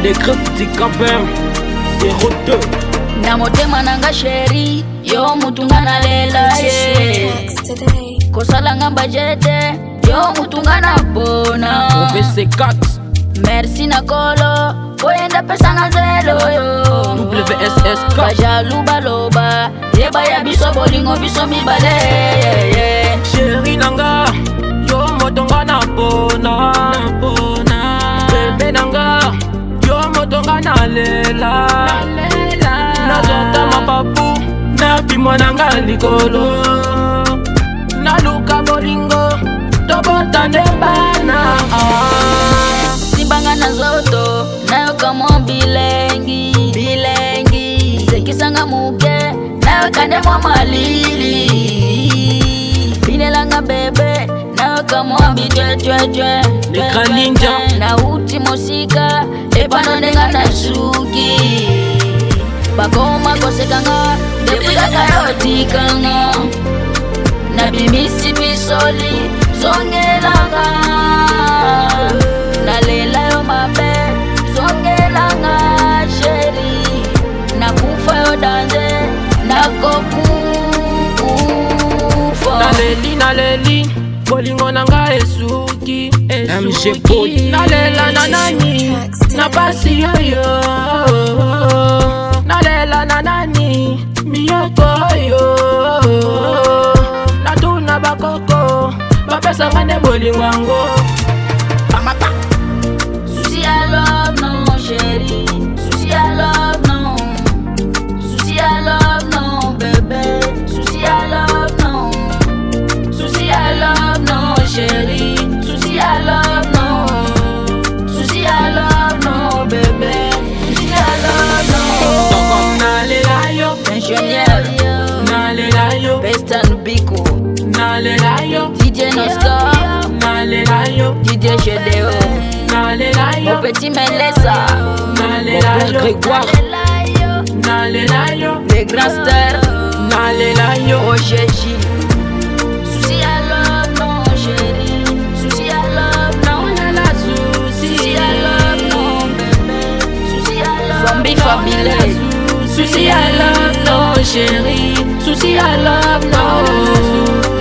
Les griffes du Cap-Vert 02. Na motema nanga sheri yo mutunga na lela ye kosala nga budgete yo mutunga na bona OVC4 merci na kolo koyenda pesa nga zelo yo WSS4 bajalu baloba yeba ya biso bolingo biso mibale Sheri nanga yo motonga na bona bebe nanga yo motonga na lela nazota mapapu na pimo nanga likolo naluka bolingo tobota nde bana simbanga na nzoto nayoka mwa bilengi sekisanga muke nayoka nde mwa malili binelanga bebe nayoka mwa bitwetwetwe L'écran ninja nauti mosika epano ndenga na suki bakoma kosekanga depukaka yotikanga na bimisi bisoli zongelanga nalela yo mabe zongelanga sheri nakufa yo danje nakokufa naleli bolingo nanga esuki MG Boy nalela na nani na pasi yoyo nalela na nani miyoko yo natuna bakoko bapesanga nde bolingo yango Souci à love, non, chérie. Souci à love, non. Souci à love, non, bébé. Souci à love, non. Souci à love, non, chérie. Souci à love, non. Souci à love, non, bébé. Souci à love, non. Toko nalela yo Pensionnaire, nalela yo Pestan Biko, nalela yo DJ Noscar, nalela yo DJ Gedeo, nalela yo mon petit Melessa, nalela yo Grégoire nalela yo les grands stars. nalela yo Roger J. Souci à love, non, chérie. Souci à love, non. Souci à love, non, bébé. Souci à love. Zombie family. Souci à love, non chérie. Souci à love, non.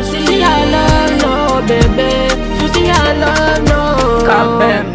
Souci à love, non bébé. Souci à love, non. Cap-Vert